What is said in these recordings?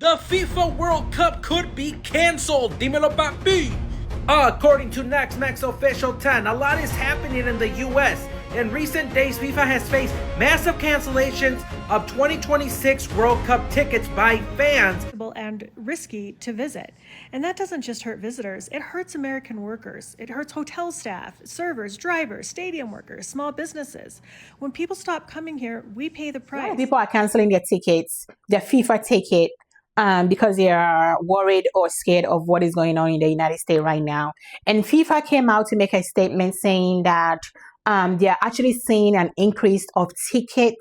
The FIFA World Cup could be cancelled. Dímelo, papi. According to Max Official 10, a lot is happening in the US. In recent days, FIFA has faced massive cancellations of 2026 World Cup tickets by fans. And risky to visit. And that doesn't just hurt visitors, it hurts American workers. It hurts hotel staff, servers, drivers, stadium workers, small businesses. When people stop coming here, we pay the price. People are canceling their tickets, their FIFA ticket, because they are worried or scared of what is going on in the United States right now. And FIFA came out to make a statement saying that they are actually seeing an increase of ticket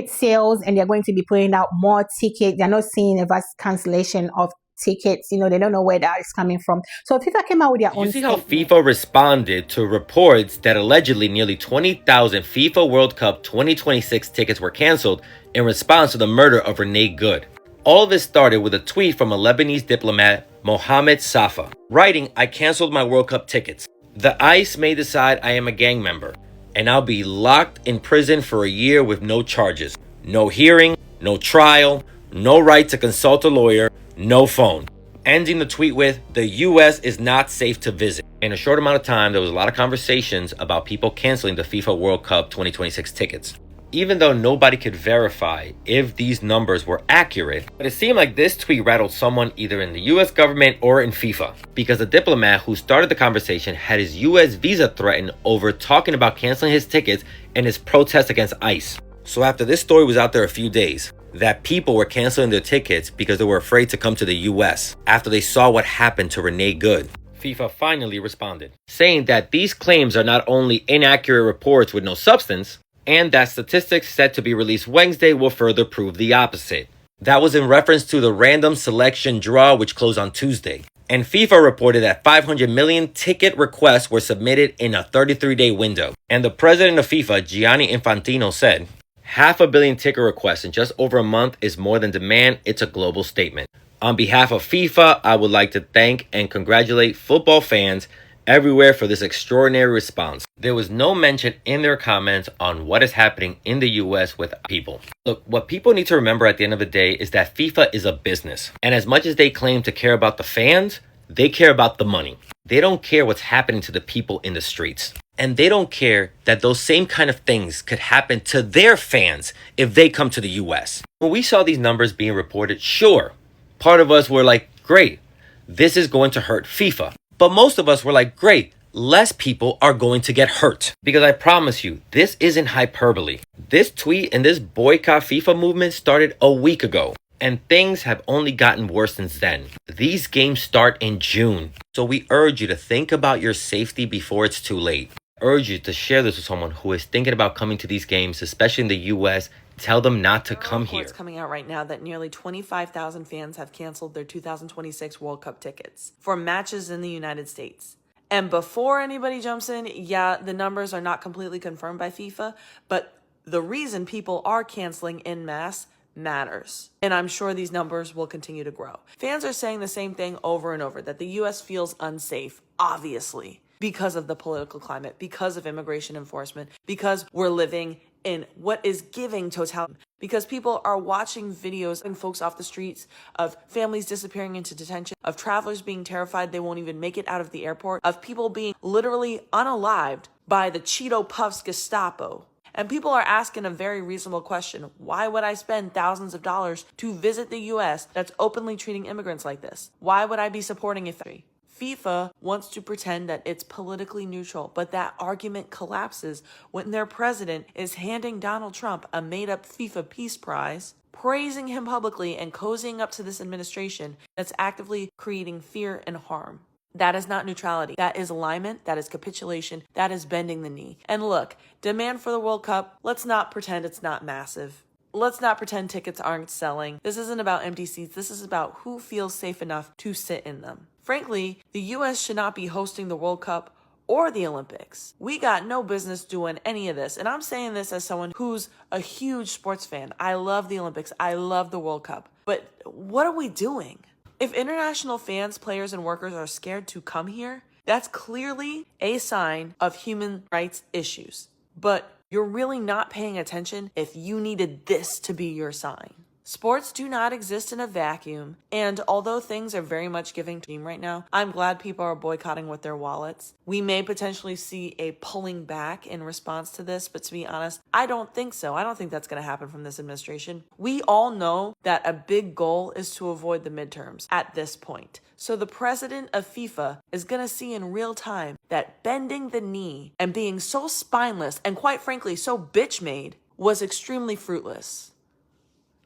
sales, and they're going to be putting out more tickets. They're not seeing a vast cancellation of tickets. They don't know where that is coming from. So FIFA came out with their own You see how FIFA responded to reports that allegedly nearly 20,000 FIFA World Cup 2026 tickets were canceled in response to the murder of Renee Good. All of this started with a tweet from a Lebanese diplomat, Mohammed Safa, writing, "I canceled my World Cup tickets. The ICE may decide I am a gang member, and I'll be locked in prison for a year with no charges. No hearing, no trial, no right to consult a lawyer, no phone." Ending the tweet with, "The US is not safe to visit." In a short amount of time, there was a lot of conversations about people canceling the FIFA World Cup 2026 tickets, even though nobody could verify if these numbers were accurate. But it seemed like this tweet rattled someone either in the US government or in FIFA, because the diplomat who started the conversation had his US visa threatened over talking about canceling his tickets and his protest against ICE. So after this story was out there a few days, that people were canceling their tickets because they were afraid to come to the US after they saw what happened to Renee Good, FIFA finally responded, saying that these claims are not only inaccurate reports with no substance, and that statistics set to be released Wednesday will further prove the opposite. That was in reference to the random selection draw which closed on Tuesday. And FIFA reported that 500 million ticket requests were submitted in a 33-day window. And the president of FIFA, Gianni Infantino, said, "500 million ticket requests in just over a month is more than demand. It's a global statement. On behalf of FIFA, I would like to thank and congratulate football fans everywhere for this extraordinary response." There was no mention in their comments on what is happening in the US with people. Look, what people need to remember at the end of the day is that FIFA is a business. And as much as they claim to care about the fans, they care about the money. They don't care what's happening to the people in the streets. And they don't care that those same kind of things could happen to their fans if they come to the US. When we saw these numbers being reported, sure, part of us were like, great, this is going to hurt FIFA. But most of us were like, great, less people are going to get hurt. Because I promise you, this isn't hyperbole. This tweet and this boycott FIFA movement started a week ago. And things have only gotten worse since then. These games start in June. So we urge you to think about your safety before it's too late. I urge you to share this with someone who is thinking about coming to these games, especially in the US. Tell them not to come here. Reports coming out right now that nearly 25,000 fans have canceled their 2026 World Cup tickets for matches in the United States. And before anybody jumps in, yeah, the numbers are not completely confirmed by FIFA, but the reason people are canceling en masse matters. And I'm sure these numbers will continue to grow. Fans are saying the same thing over and over, that the US feels unsafe, obviously, because of the political climate, because of immigration enforcement, because we're living in what is giving totality, because people are watching videos and folks off the streets of families disappearing into detention, of travelers being terrified they won't even make it out of the airport, of people being literally unalived by the Cheeto Puffs Gestapo. And people are asking a very reasonable question. Why would I spend thousands of dollars to visit the US that's openly treating immigrants like this? Why would I be supporting a country? FIFA wants to pretend that it's politically neutral, but that argument collapses when their president is handing Donald Trump a made-up FIFA Peace Prize, praising him publicly and cozying up to this administration that's actively creating fear and harm. That is not neutrality. That is alignment. That is capitulation. That is bending the knee. And look, demand for the World Cup, let's not pretend it's not massive. Let's not pretend tickets aren't selling. This isn't about empty seats. This is about who feels safe enough to sit in them. Frankly, the US should not be hosting the World Cup or the Olympics. We got no business doing any of this. And I'm saying this as someone who's a huge sports fan. I love the Olympics. I love the World Cup. But what are we doing? If international fans, players, and workers are scared to come here, that's clearly a sign of human rights issues. But you're really not paying attention if you needed this to be your sign. Sports do not exist in a vacuum, and although things are very much giving team right now, I'm glad people are boycotting with their wallets. We may potentially see a pulling back in response to this, but to be honest, I don't think so. I don't think that's going to happen from this administration. We all know that a big goal is to avoid the midterms at this point. So the president of FIFA is going to see in real time that bending the knee and being so spineless and quite frankly so bitch-made was extremely fruitless.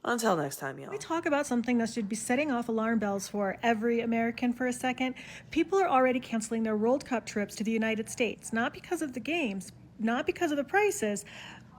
Until next time, y'all. We talk about something that should be setting off alarm bells for every American for a second. People are already canceling their World Cup trips to the United States, not because of the games, not because of the prices,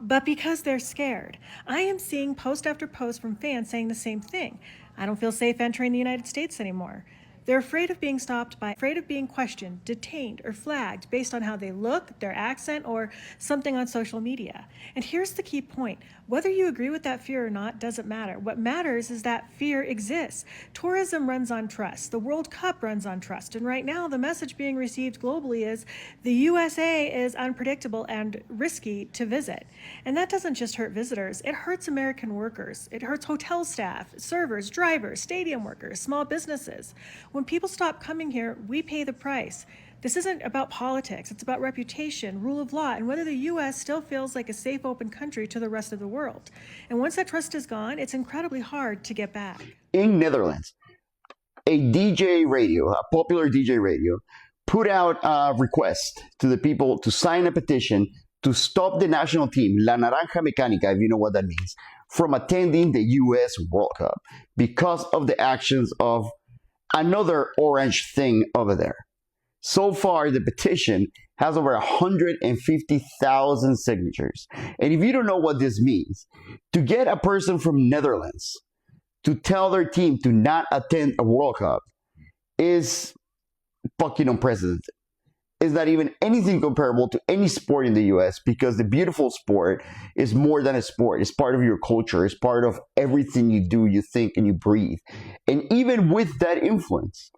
but because they're scared. I am seeing post after post from fans saying the same thing. I don't feel safe entering the United States anymore. They're afraid of being stopped by, afraid of being questioned, detained, or flagged based on how they look, their accent, or something on social media. And here's the key point. Whether you agree with that fear or not doesn't matter. What matters is that fear exists. Tourism runs on trust. The World Cup runs on trust. And right now, the message being received globally is the USA is unpredictable and risky to visit. And that doesn't just hurt visitors. It hurts American workers. It hurts hotel staff, servers, drivers, stadium workers, small businesses. When people stop coming here, we pay the price. This isn't about politics. It's about reputation, rule of law, and whether the U.S. still feels like a safe, open country to the rest of the world. And once that trust is gone, it's incredibly hard to get back. In Netherlands, a DJ radio, a popular DJ radio, put out a request to the people to sign a petition to stop the national team, La Naranja Mecánica, if you know what that means, from attending the U.S. World Cup because of the actions of another orange thing over there. So far, the petition has over 150,000 signatures. And if you don't know what this means, to get a person from Netherlands to tell their team to not attend a World Cup is fucking unprecedented. It's not even anything comparable to any sport in the US, because the beautiful sport is more than a sport. It's part of your culture. It's part of everything you do, you think, and you breathe. And even with that influence,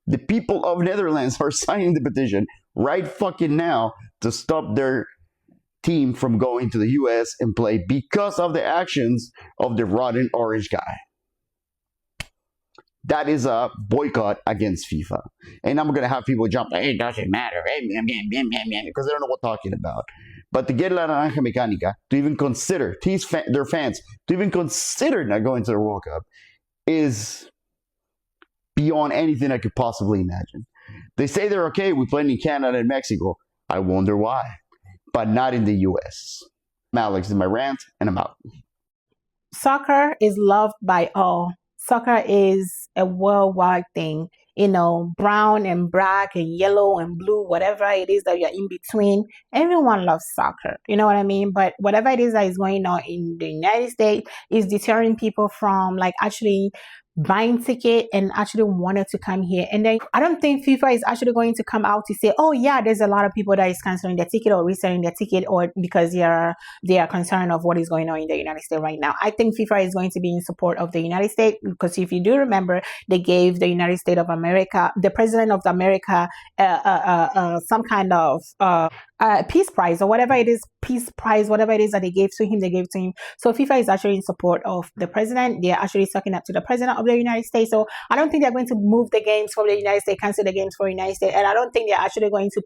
the people of Netherlands are signing the petition right fucking now to stop their team from going to the US and play because of the actions of the rotten orange guy. That is a boycott against FIFA. And I'm going to have people jump, hey, it doesn't matter, because they don't know what I'm talking about. But to get La Naranja Mecánica to even consider, tease their fans, to even consider not going to the World Cup is beyond anything I could possibly imagine. They say they're okay with playing in Canada and Mexico. I wonder why. But not in the US. I'm Alex, this is my rant, and I'm out. Soccer is loved by all. Soccer is a worldwide thing. You know, brown and black and yellow and blue, whatever it is that you're in between, everyone loves soccer. You know what I mean? But whatever it is that is going on in the United States is deterring people from like actually buying ticket and actually wanted to come here. And then I don't think FIFA is actually going to come out to say, oh yeah, there's a lot of people that is canceling their ticket or reselling their ticket, or because they are concerned of what is going on in the United States right now. I think FIFA is going to be in support of the United States, because if you do remember, they gave the United States of America, the president of America, some kind of peace prize or whatever it is, peace prize, whatever it is that they gave to him, they gave to him. So FIFA is actually in support of the president. They're actually sucking up to the president of the United States. So I don't think they're going to move the games from the United States, cancel the games for the United States. And I don't think they're actually going to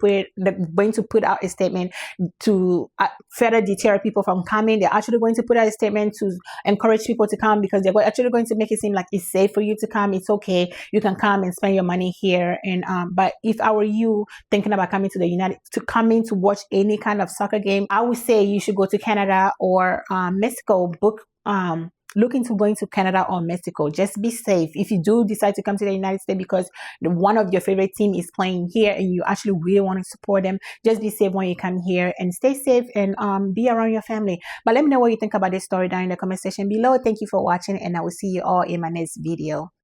put out a statement to further deter people from coming. They're actually going to put out a statement to encourage people to come, because they're actually going to make it seem like it's safe for you to come. It's okay. You can come and spend your money here. And but if I were you thinking about coming to the to watch any kind of soccer game, I would say you should go to Canada or Mexico. Look into going to Canada or Mexico. Just be safe. If you do decide to come to the United States because one of your favorite team is playing here and you actually really want to support them, just be safe when you come here, and stay safe and be around your family. But let me know what you think about this story down in the comment section below. Thank you for watching, and I will see you all in my next video.